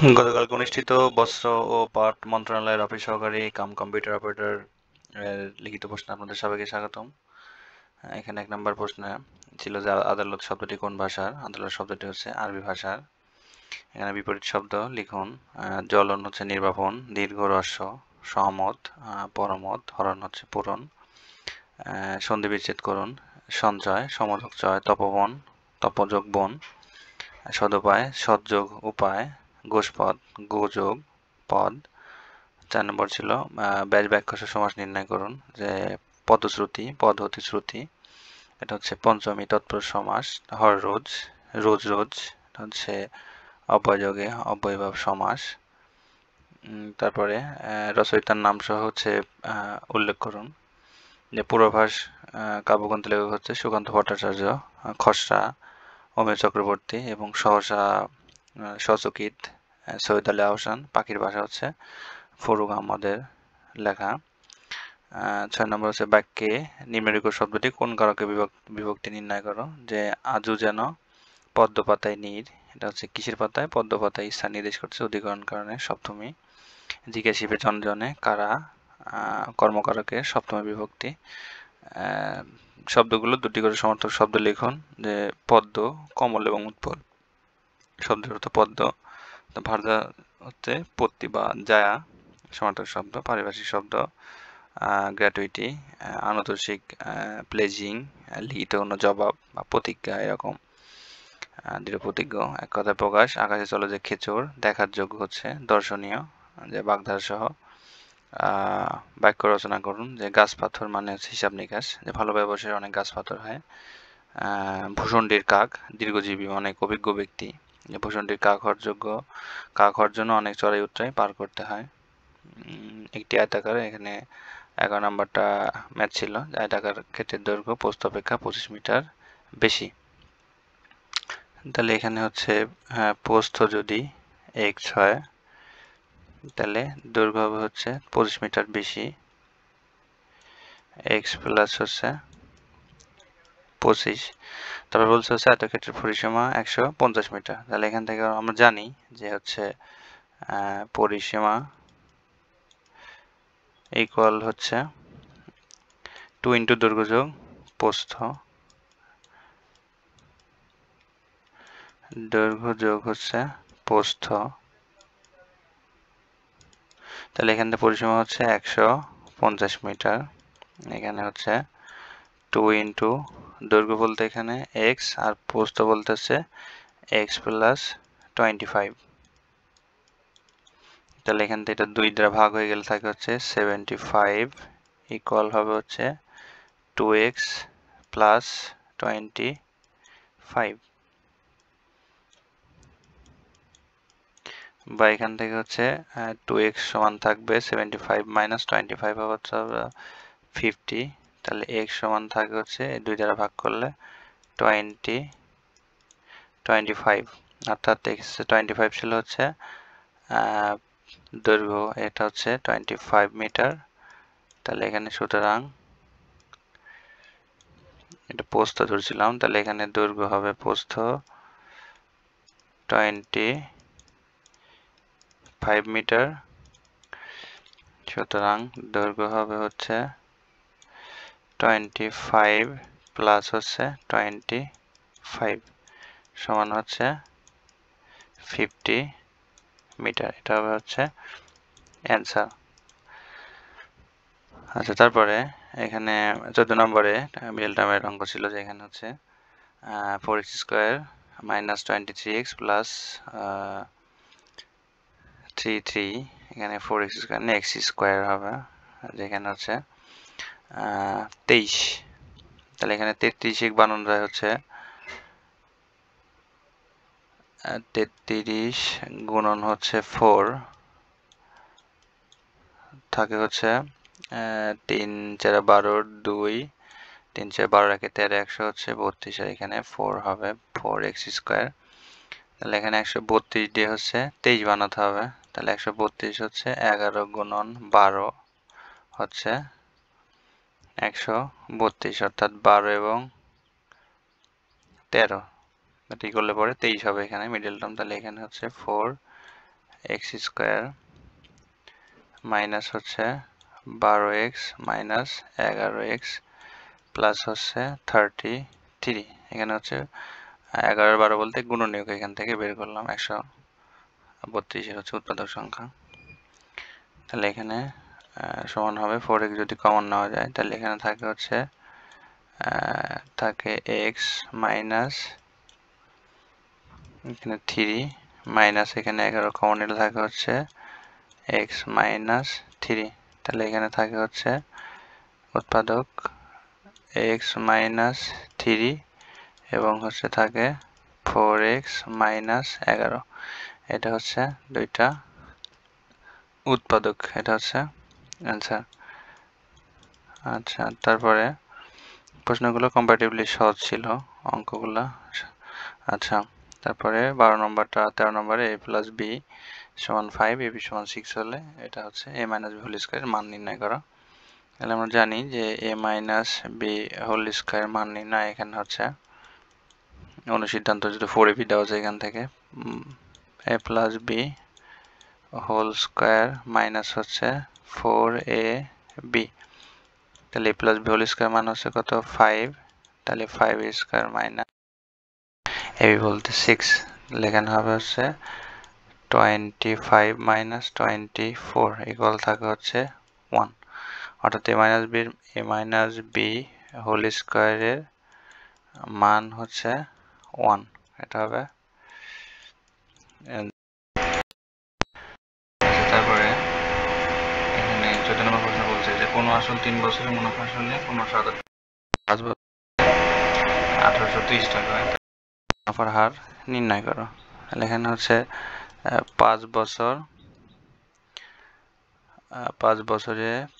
গতকালকে অনুষ্ঠিত বস্ত্র ও পাট মন্ত্রণালয়ের অফিস সহকারী কাম কম্পিউটার অপারেটর এর লিখিত প্রশ্নে আপনাদের সবাইকে স্বাগতম। এখানে 1 নম্বর প্রশ্নে ছিল যে আদালত শব্দটি কোন ভাষার। আদালত শব্দটি হচ্ছে আরবি ভাষার। এখানে বিপরীত শব্দ লিখুন। জ্বলন হচ্ছে নির্বাপন, দীর্ঘ হ্রস্ব সহমত, পরমত, হরণ হচ্ছে পূরণ। সন্ধি বিচ্ছেদ করুন। সঞ্চয় সমযোগ চয়, তপবন তপযোগ বন, সদুপায় সৎযোগ উপায়, গোষ্পদ গোযোগ পদ। 4 নম্বর ছিল ব্যাস বাক্যাংশ সমাস নির্ণয় করুন। যে পদশ্রুতি পদ হতে শ্রুতি, এটা হচ্ছে পঞ্চমী তৎপুরুষ সমাস। হর রোজ রোজ রোজ, এটা হচ্ছে অব্যয়যোগে অব্যয়ভাব সমাস। তারপরে রচয়িতার নাম সহ হচ্ছে উল্লেখ করুন। যে পূর্বাভাস কাব্যগ্রন্থ লেখক হচ্ছে সুকান্ত ভট্টাচার্য, খসড়া অমিয় চক্রবর্তী এবং সহসা সচকিত সৈয়দ আলী আহসান। পাখির ভাষা হচ্ছে ফরুক আহমদের লেখা। 6 নম্বর হচ্ছে বাক্যে নিম্নলিখিত শব্দটি কোন কারকে বিভক্তি নির্ণয় করো। যে আজু যেন পদ্ম পাতায় নীর, এটা হচ্ছে কিসের পাতায়? পদ্ম পাতায়। স্থান নির্দেশ করছে অধিকরণ কারণে সপ্তমী। জিজ্ঞাসিবে জনজনে কারা, কর্মকারকের সপ্তমী বিভক্তি। শব্দগুলো দুটি করে সমার্থক শব্দ লিখুন। যে পদ্ম, কমল এবং উৎপল। শব্দের অর্থ পদ্ম, ভার্যা হচ্ছে পত্তি বা জায়া সমার্থক শব্দ। পারিভাষিক শব্দ গ্র্যাটুইটি, আনুতোষিক প্লেজিং, লিখিত কোনো জবাব বা প্রতিজ্ঞা এরকম। দৃঢ় প্রতিজ্ঞ, এক কথায় প্রকাশ। আকাশে চলে যে খেচর, দেখার যোগ্য হচ্ছে দর্শনীয়, যে বাগধারা সহ। বাক্য রচনা করুন। যে গাছ পাথর মানে হচ্ছে হিসাব নিকাশ, যে ভালো ব্যবসায় অনেক গাছ পাথর হয়। ভূষণ্ডির কাক, দীর্ঘজীবী অনেক অভিজ্ঞ ব্যক্তি। যে ভূষণ্ডির কাক হওয়ার যোগ্য, কাক হওয়ার জন্য অনেক চড়াই উতরাই পার করতে হয়। একটি আয়তাকার, এখানে 11 নম্বরটা ম্যাথ ছিল। আয়তাকার ক্ষেত্রের দৈর্ঘ্য প্রস্থ অপেক্ষা 25 মিটার বেশি। তাহলে এখানে হচ্ছে প্রস্থ যদি x হয় তাহলে দৈর্ঘ্য হবে হচ্ছে 25 মিটার বেশি, x প্লাস হচ্ছে 25। তারপর বলছে হচ্ছে আয়তক্ষেত্রের পরিসীমা 150 মিটার। তাহলে এখান থেকে আমরা জানি যে হচ্ছে পরিসীমা ইকুয়াল হচ্ছে 2 ইন্টু দৈর্ঘ্য যোগ প্রস্থ, দৈর্ঘ্য যোগ হচ্ছে প্রস্থ। তাহলে এখান থেকে পরিসীমা হচ্ছে 150 মিটার। এখানে হচ্ছে 2 ইন্টু দৈর্ঘ্য বলতে এখানে x আর প্রস্থ বলতে হচ্ছে x প্লাস 25। তাহলে এখান থেকে এটা 2 দ্বারা ভাগ হয়ে গেলে থাকে হচ্ছে 75 ইকুয়াল হবে হচ্ছে 2x প্লাস 25। বা এখান থেকে হচ্ছে 2x সমান থাকবে 75 মাইনাস 25 হচ্ছে 50। তাহলে x সমান থাকে হচ্ছে 2 দ্বারা ভাগ করলে 25, অর্থাৎ x 25 ছিল হচ্ছে দৈর্ঘ্য, এটা হচ্ছে 25 মিটার। তাহলে এখানে সুতরাং এটা প্রস্থ ধরছিলাম, তাহলে এখানে দৈর্ঘ্য হবে প্রস্থ 25 মিটার। সুতরাং দৈর্ঘ্য হবে হচ্ছে 25 প্লাস হচ্ছে 25 সমান হচ্ছে 50 মিটার। এটা হবে হচ্ছে অ্যান্সার। আচ্ছা, তারপরে এখানে 14 নম্বরে মিডল টার্মের অঙ্ক ছিল, যে এখানে হচ্ছে 4x square minus 23x plus 33। এখানে 4x স্কোয়ার না x স্কোয়ার হবে, যেখানে হচ্ছে 23। তাহলে এখানে 33 বানানো যায় হচ্ছে 33 গুণন হচ্ছে 4 থাকে হচ্ছে 3 4 12 2, 3 4 12 একে 13, 100 হচ্ছে 32, আর এখানে 4 হবে 4x স্কোয়ার। তাহলে এখানে 132 দিয়ে হচ্ছে 23 বানাতে হবে। তাহলে 132 হচ্ছে 11 গুণন 12 হচ্ছে 132, অর্থাৎ 12 এবং 13 এটি করলে পরে 23 হবে এখানে মিডল টার্ম। তাহলে এখানে হচ্ছে 4 এক্স স্কোয়ার মাইনাস হচ্ছে 12x মাইনাস 11x প্লাস হচ্ছে 33। এখানে হচ্ছে 11 12 বলতে গুণনীয়ক এখান থেকে বের করলাম, 132 হচ্ছে উৎপাদক সংখ্যা। তাহলে এখানে সমান হবে 4x যদি কমন নেওয়া যায় তাহলে এখানে থাকে হচ্ছে x মাইনাস এখানে 3 মাইনাস এখানে 11 কমন নিলে থাকে হচ্ছে x মাইনাস 3। তাহলে এখানে থাকে হচ্ছে উৎপাদক x মাইনাস 3 এবং হচ্ছে থাকে 4x মাইনাস 11। এটা হচ্ছে দুইটা উৎপাদক, এটা হচ্ছে অ্যান্সার। আচ্ছা, তারপরে প্রশ্নগুলো কম্পারেটিভলি সহজ ছিল অঙ্কগুলো। আচ্ছা, তারপরে 12 নম্বরটা 13 নম্বরে a প্লাস b সমান 5 ab সমান 6 হলে এটা হচ্ছে a minus b whole square মান নির্ণয় করা। তাহলে আমরা জানি যে a minus b whole square মান নির্ণয় এখানে হচ্ছে অনুসিদ্ধান্ত যদি 4ab দেওয়া যায় এখান থেকে a plus b whole square minus হচ্ছে 4ab। তাহলে a plus b whole square মান হচ্ছে কত 5, তাহলে 5 স্কয়ার মাইনাস ab বলতে 6 লেখানো হবে হচ্ছে 25 মাইনাস 24 ইকুয়াল থাকে হচ্ছে 1। অর্থাৎ a মাইনাস b হোল স্কয়ারের মান হচ্ছে 1, এটা হবে। তারপরে এখানে 14 নম্বর প্রশ্ন বলছে যে কোনো আসল 3 বছরের মুনাফা আসলে 1830 টাকা হয়, মুনাফার হার নির্ণয় করো। তাহলে এখানে হচ্ছে 5 বছরে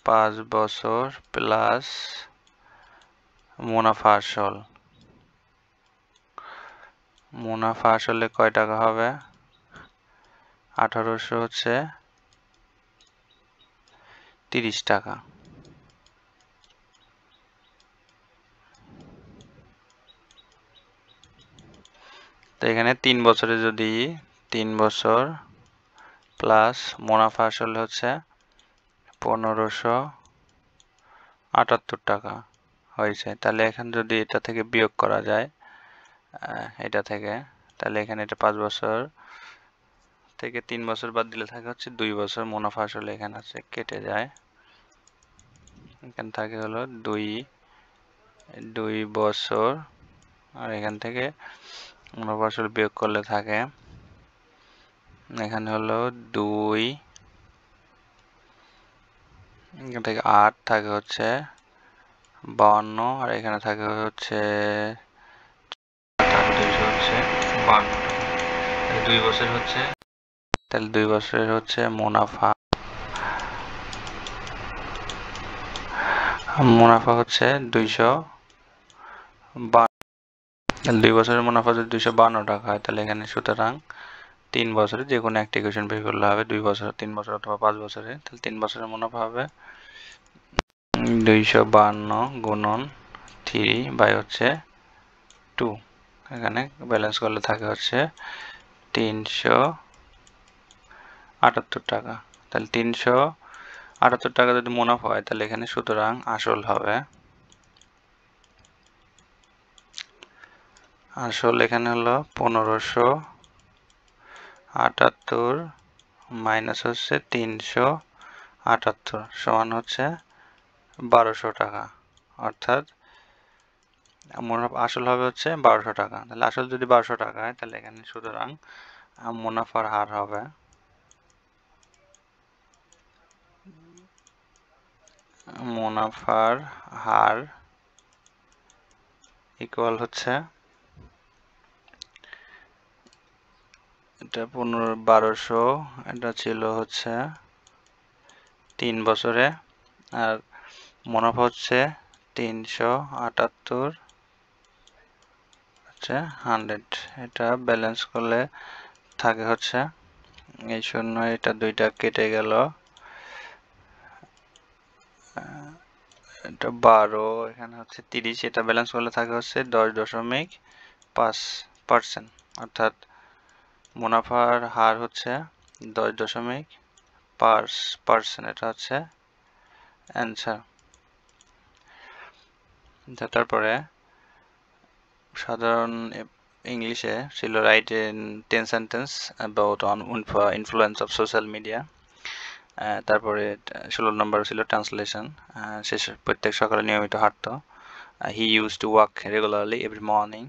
5 বছর প্লাস মুনাফা আসলে কয় টাকা হবে 1830 হচ্ছে 30 টাকা। তো এখানে 3 বছরে যদি 3 বছর প্লাস মুনাফা আসলে হচ্ছে 1578 টাকা হয়েছে, তাহলে এখানে যদি এটা থেকে বিয়োগ করা যায় এটা থেকে, তাহলে এখানে এটা 5 বছর থেকে 3 বছর বাদ দিলে থাকে হচ্ছে 2 বছর। মুনাফা আসলে এখানে আছে কেটে যায়, এখানে থাকে হলো 2 বছর আর এখান থেকে মুনাফা আসলে বিয়োগ করলে থাকে এখানে হলো 2, এখান থেকে 8 থাকে হচ্ছে 52 আর এখানে থাকে হচ্ছে 200 হচ্ছে 52 টাকা। 2 বছর হচ্ছে, তাহলে 2 বছরের হচ্ছে মুনাফা হচ্ছে 252। 2 বছরের মুনাফা যদি 252 টাকা হয় তাহলে এখানে সুতরাং 3 বছরে যে কোনো একটা ইকুয়েশন বের করলে হবে 2 বছর 3 বছর অথবা 5 বছরে। তাহলে 3 বছরের মুনাফা হবে 252 গুণন 3 বাই হচ্ছে 2, এখানে ব্যালেন্স করলে থাকে হচ্ছে 378 টাকা। তাহলে 378 টাকা যদি মুনাফা হয় তাহলে এখানে সুতরাং আসল হবে, আসল এখানে হলো 1578 মাইনাস হচ্ছে 378 সমান হচ্ছে 1200 টাকা। অর্থাৎ আসল হবে হচ্ছে 1200 টাকা। তাহলে আসল যদি 1200 টাকা হয় তাহলে এখানে সুতরাং মুনাফার হার হবে ইকুয়াল হচ্ছে এটা 1200, এটা ছিল হচ্ছে 3 বছরে আর মুনাফা হচ্ছে 378 হচ্ছে 100। এটা ব্যালেন্স করলে থাকে হচ্ছে এই 0, এটা 2টা কেটে গেল, এটা 12, এখানে হচ্ছে 30, এটা ব্যালেন্স করলে থাকে হচ্ছে 10.5%। অর্থাৎ মুনাফার হার হচ্ছে 10.5%, এটা হচ্ছে অ্যান্সার। তারপরে সাধারণ ইংলিশে ছিল write in 10 sentence about on influence of social media. তারপরে 16 নম্বর ছিল ট্রান্সলেশন। শেষ প্রত্যেক সকালে নিয়মিত হাঁটতো। He use to walk regularly every morning.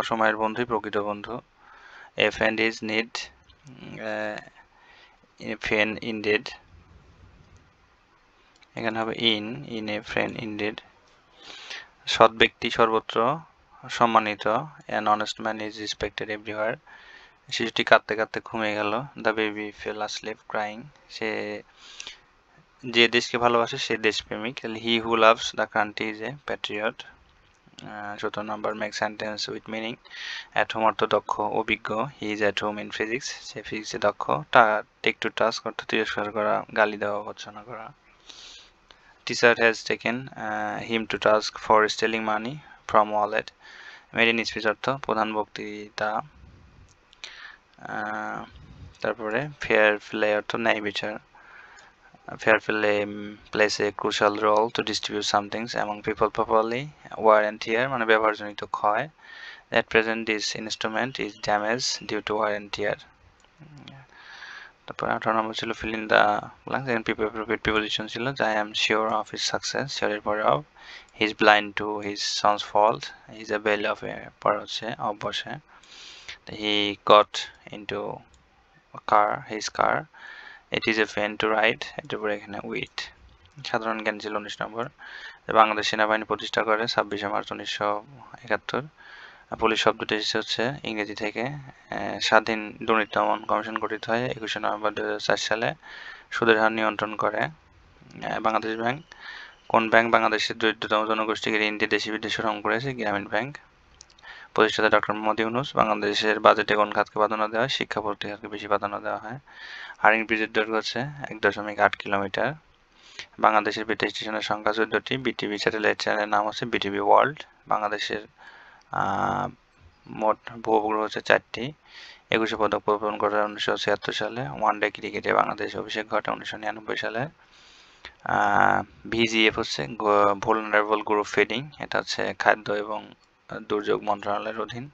অসময়ের বন্ধুই প্রকৃত বন্ধু। A friend is need friend indeed, এখানে হবে ইন এ ফ্রেন্ড ইনডিড। সৎ ব্যক্তি সর্বত্র সম্মানিত। An honest man is respected everywhere. শিশুটি কাঁদতে কাঁদতে ঘুমিয়ে গেল। The baby fell asleep crying. সে যে দেশকে ভালোবাসে সে দেশপ্রেমিক। He who loves the country is a patriot. 17 number make sentence with meaning. At home অর্থ দক্ষ অভিজ্ঞ। He is at home in physics, সে ফিজিক্সে দক্ষ। টেক টু টাস্ক অর্থ তিরস্কার করা, গালি দেওয়া, ভৎসনা করা। Teacher has taken him to task for stealing money from wallet. Made in speech অর্থ প্রধান বক্তৃতা। তারপরে ফেয়ার প্লে অর্থ ন্যায় বিচার। Fair play plays a crucial role to distribute some things among people properly. Wear and tear মানে ব্যবহারজনিত ক্ষয়। At present this instrument is damaged due to wear and tear. তারপর 18 নম্বর ছিল fill in the blanks, and preposition ছিল I am sure of his success, sure এর পরে of, he is blind to his son's fault, he is a belly of a পর হচ্ছে of বসে, he got into a car, his car, it is a pain to ride, এটার পরে এখানে with। সাধারণ জ্ঞান ছিল 19 নম্বর। বাংলাদেশ সেনাবাহিনী প্রতিষ্ঠা করে 26শে মার্চ 1971। পুলিশ শব্দটি এসেছে হচ্ছে ইংরেজি থেকে। স্বাধীন দুর্নীতি দমন কমিশন গঠিত হয় 21শে নভেম্বর 2004 সালে। সুদের হার নিয়ন্ত্রণ করে বাংলাদেশ ব্যাংক। কোন ব্যাংক বাংলাদেশের দরিদ্রতম জনগোষ্ঠীকে ঋণ দিয়ে দেশি বিদেশে রং করেছে? গ্রামীণ ব্যাংক। প্রতিষ্ঠাতা ডক্টর মোহাম্মদ ইউনূস। বাংলাদেশের বাজেটে কোন খাতকে প্রাধান্য দেওয়া হয়? শিক্ষা প্রতিখাতকে বেশি প্রাধান্য দেওয়া হয়। হারিং ব্রিজের দৈর্ঘ্য হচ্ছে 1.8 কিলোমিটার। বাংলাদেশের বিটিভি স্টেশনের সংখ্যা 14টি। বিটিভি স্যাটেলাইট চ্যানেলের নাম হচ্ছে বিটিভি ওয়ার্ল্ড। বাংলাদেশের মোট ভূ-উপগ্রহ হচ্ছে 4টি। 21শে পদক প্রদান করে 1976 সালে। ওয়ানডে ক্রিকেটে বাংলাদেশ অভিষেক ঘটে 1999 সালে। ভিজিএফ হচ্ছে ভুলনারেবল গ্রুপ ফিডিং, এটা হচ্ছে খাদ্য এবং দুর্যোগ মন্ত্রণালয়ের অধীন।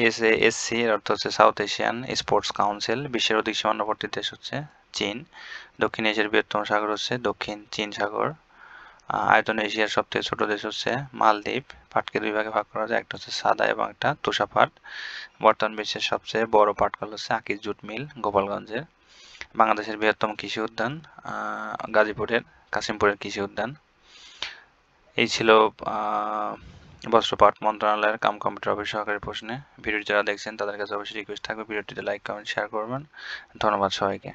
এসএএসসি এর অর্থ হচ্ছে সাউথ এশিয়ান স্পোর্টস কাউন্সিল। বিশ্বের অধিক সীমান্তবর্তী দেশ হচ্ছে চীন। দক্ষিণ এশিয়ার বৃহত্তম সাগর হচ্ছে দক্ষিণ চীন সাগর। আয়তনে এশিয়ার সবথেকে ছোট দেশ হচ্ছে মালদ্বীপ। পাটকে দুই ভাগে ভাগ করা যায়, একটা হচ্ছে সাদা এবং একটা তোষা পাট। বর্তমান বিশ্বের সবচেয়ে বড় পাটকল হচ্ছে আকিজ জুট মিল গোপালগঞ্জের। বাংলাদেশের বৃহত্তম কৃষি উদ্যান গাজীপুরের কাশিমপুরের কৃষি উদ্যান। এই ছিল বস্ত্র পাট মন্ত্রণালয়ের কম্পিউটার অফিস সহকারী প্রশ্নে। ভিডিওটি যারা দেখছেন তাদের কাছে অবশ্যই রিকোয়েস্ট থাকবে ভিডিওটিতে লাইক কমেন্ট শেয়ার করবেন। ধন্যবাদ সবাইকে।